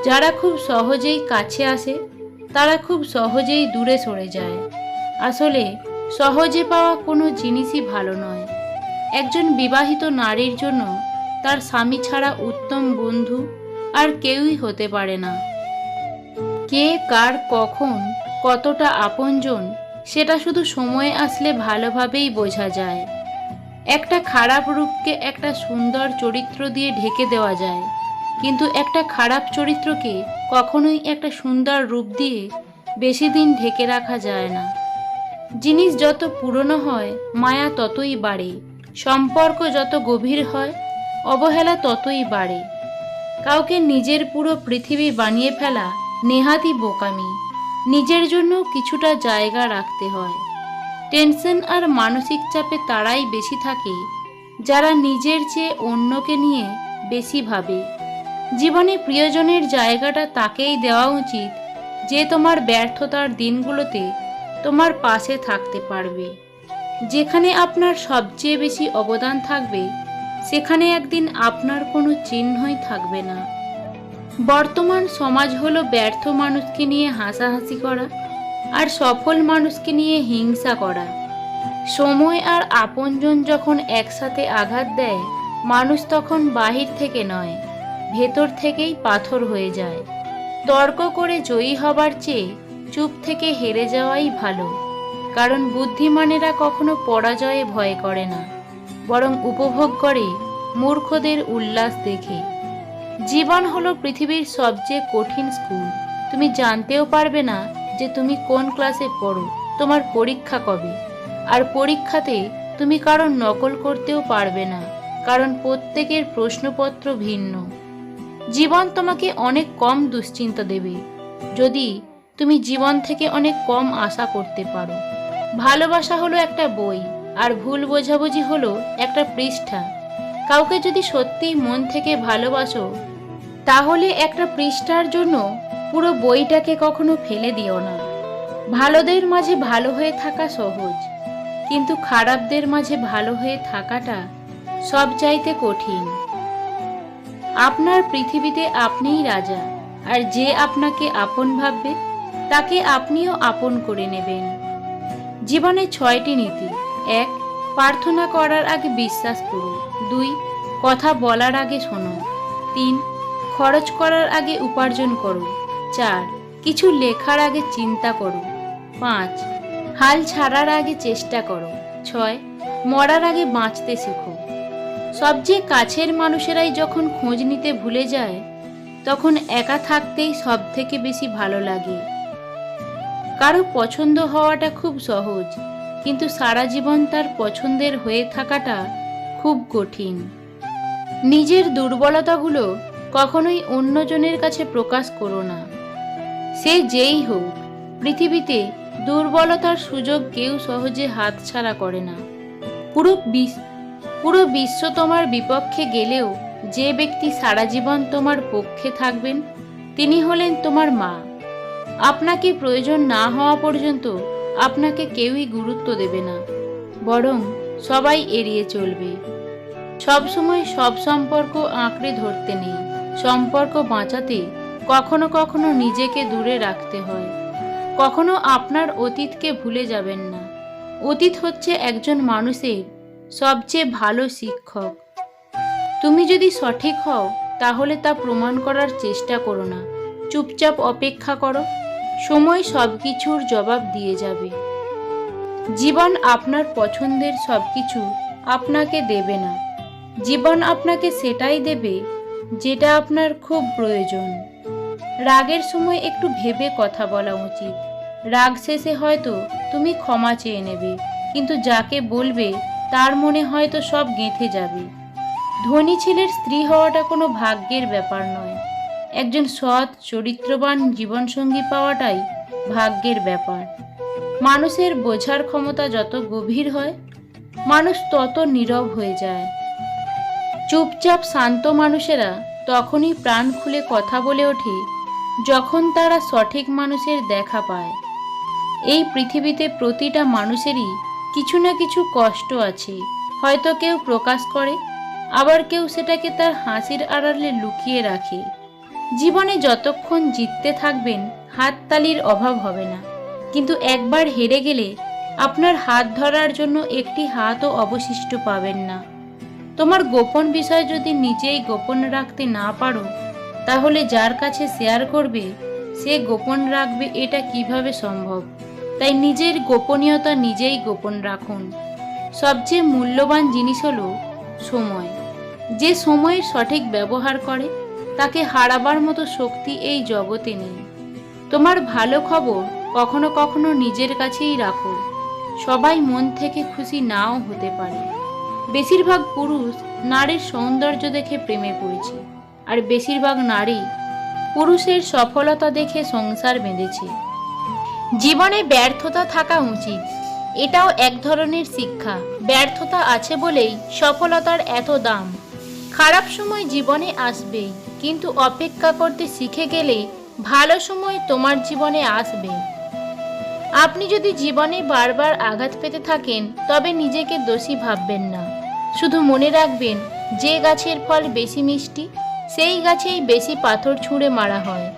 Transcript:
যারা খুব সহজেই কাছে আসে তারা খুব সহজেই দূরে সরে যায়। আসলে সহজে পাওয়া কোনো জিনিসই ভালো নয়। একজন বিবাহিত নারীর জন্য তার স্বামী ছাড়া উত্তম বন্ধু আর কেউই হতে পারে না। কে কার কখন কতটা আপনজন সেটা শুধু সময় আসলে ভালোভাবেই বোঝা যায়। একটা খারাপ রূপকে একটা সুন্দর চরিত্র দিয়ে ঢেকে দেওয়া যায়, কিন্তু একটা খারাপ চরিত্রকে কখনোই একটা সুন্দর রূপ দিয়ে বেশি দিন ঢেকে রাখা যায় না। জিনিস যত পুরনো হয় মায়া ততই বাড়ে, সম্পর্ক যত গভীর হয় অবহেলা ততই বাড়ে। কাউকে নিজের পুরো পৃথিবী বানিয়ে ফেলা নেহাতই বোকামি। নিজের জন্য কিছুটা জায়গা রাখতে হয়। টেনশন আর মানসিক চাপে তারাই বেশি থাকে যারা নিজের চেয়ে অন্যকে নিয়ে বেশি ভাবে। জীবনে প্রিয়জনের জায়গাটা তাকেই দেওয়া উচিত যে তোমার ব্যর্থতার দিনগুলোতে তোমার পাশে থাকতে পারবে। যেখানে আপনার সবচেয়ে বেশি অবদান থাকবে সেখানে একদিন আপনার কোনো চিহ্নই থাকবে না। বর্তমান সমাজ হলো ব্যর্থ মানুষকে নিয়ে হাসাহাসি করা আর সফল মানুষকে নিয়ে হিংসা করা। সময় আর আপনজন যখন একসাথে আঘাত দেয় মানুষ তখন বাহির থেকে নয়, ভেতর থেকেই পাথর হয়ে যায়। তর্ক করে জয়ী হবার চেয়ে চুপ থেকে হেরে যাওয়াই ভালো, কারণ বুদ্ধিমানেরা কখনো পরাজয়ে ভয় করে না, বরং উপভোগ করে মূর্খদের উল্লাস দেখে। জীবন হলো পৃথিবীর সবচেয়ে কঠিন স্কুল। তুমি জানতেও পারবে না যে তুমি কোন ক্লাসে পড়ো, তোমার পরীক্ষা কবে। আর পরীক্ষাতে তুমি কারণ নকল করতেও পারবে না, কারণ প্রত্যেকের প্রশ্নপত্র ভিন্ন। জীবন তোমাকে অনেক কম দুশ্চিন্তা দেবে যদি তুমি জীবন থেকে অনেক কম আশা করতে পারো। ভালোবাসা হলো একটা বই আর ভুল বোঝাবুঝি হলো একটা পৃষ্ঠা। কাউকে যদি সত্যিই মন থেকে ভালোবাসো তাহলে একটা পৃষ্ঠার জন্য পুরো বইটাকে কখনো ফেলে দিও না। ভালোদের মাঝে ভালো হয়ে থাকা সহজ, কিন্তু খারাপদের মাঝে ভালো হয়ে থাকাটা সবচাইতে কঠিন। আপনার পৃথিবীতে আপনিই রাজা, আর যে আপনাকে আপন ভাববে তাকে আপনিও আপন করে নেবেন। জীবনে 6টি নীতি। 1. প্রার্থনা করার আগে বিশ্বাস করো। 2. কথা বলার আগে শোনো। 3. খরচ করার আগে উপার্জন করো। 4. কিছু লেখার আগে চিন্তা করো। 5. হাল ছাড়ার আগে চেষ্টা করো। 6. মরার আগে বাঁচতে শেখো। সবচেয়ে কাছের মানুষেরাই যখন খোঁজ নিতে ভুলে যায় তখন একা থাকতেই সব থেকে বেশি ভালো লাগে। কারো পছন্দ হওয়াটা খুব সহজ, কিন্তু সারা জীবন তার পছন্দের হয়ে থাকাটা খুব কঠিন। নিজের দুর্বলতাগুলো কখনোই অন্যজনের কাছে প্রকাশ করো না। সে যেই হোক, পৃথিবীতে দুর্বলতার সুযোগ কেউ সহজে হাতছাড়া করে না। পুরো বিশ্ব তোমার বিপক্ষে গেলেও যে ব্যক্তি সারা জীবন তোমার পক্ষে থাকবেন তিনি হলেন তোমার মা। আপনাকে প্রয়োজন না হওয়া পর্যন্ত আপনাকে কেউই গুরুত্ব দেবে না, বরং সবাই এড়িয়ে চলবে। সবসময় সব সম্পর্ক আঁকড়ে ধরতে নেই। সম্পর্ক বাঁচাতে কখনো কখনো নিজেকে দূরে রাখতে হয়। কখনো আপনার অতীতকে ভুলে যাবেন না। অতীত হচ্ছে একজন মানুষের সবচেয়ে ভালো শিক্ষক। তুমি যদি সঠিক হও তাহলে তা প্রমাণ করার চেষ্টা করো না, চুপচাপ অপেক্ষা করো। সময় সবকিছুর জবাব দিয়ে যাবে। জীবন আপনার পছন্দের সবকিছু আপনাকে দেবে না। জীবন আপনাকে সেটাই দেবে যেটা আপনার খুব প্রয়োজন। রাগের সময় একটু ভেবে কথা বলা উচিত। রাগ শেষে হয়তো তুমি ক্ষমা চেয়ে নেবে, কিন্তু যাকে বলবে তার মনে হয়তো সব গেঁথে যাবে। ধনী ছেলের স্ত্রী হওয়াটা কোনো ভাগ্যের ব্যাপার নয়। একজন সৎ চরিত্রবান জীবনসঙ্গী পাওয়াটাই ভাগ্যের ব্যাপার। মানুষের বোঝার ক্ষমতা যত গভীর হয় মানুষ তত নীরব হয়ে যায়। চুপচাপ শান্ত মানুষেরা তখনই প্রাণ খুলে কথা বলে ওঠে যখন তারা সঠিক মানুষের দেখা পায়। এই পৃথিবীতে প্রতিটা মানুষেরই কিছু না কিছু কষ্ট আছে। হয়তো কেউ প্রকাশ করে, আবার কেউ সেটাকে তার হাসির আড়ালে লুকিয়ে রাখে। জীবনে যতক্ষণ জিততে থাকবেন হাততালির অভাব হবে না, কিন্তু একবার হেরে গেলে আপনার হাত ধরার জন্য একটি হাতও অবশিষ্ট পাবেন না। তোমার গোপন বিষয় যদি নিজেই গোপন রাখতে না পারো, তাহলে যার কাছে শেয়ার করবে সে গোপন রাখবে, এটা কিভাবে সম্ভব? তাই নিজের গোপনীয়তা নিজেই গোপন রাখুন। সবচেয়ে মূল্যবান জিনিস হলো সময়। যে সময়ের সঠিক ব্যবহার করে তাকে হারাবার মতো শক্তি এই জগতে নেই। তোমার ভালো খবর কখনো কখনো নিজের কাছেই রাখো। সবাই মন থেকে খুশি নাও হতে পারে। বেশিরভাগ পুরুষ নারীর সৌন্দর্য দেখে প্রেমে পড়েছে, আর বেশিরভাগ নারী পুরুষের সফলতা দেখে সংসার বেঁধেছে। জীবনে ব্যর্থতা থাকা উচিত, এটাও এক ধরনের শিক্ষা। ব্যর্থতা আছে বলেই সফলতার এত দাম। খারাপ সময় জীবনে আসবেই, কিন্তু অপেক্ষা করতে শিখে গেলে ভালো সময় তোমার জীবনে আসবে। আপনি যদি জীবনে বারবার আঘাত পেতে থাকেন, তবে নিজেকে দোষী ভাববেন না। শুধু মনে রাখবেন, যে গাছের ফল বেশি মিষ্টি সেই গাছেই বেশি পাথর ছুঁড়ে মারা হয়।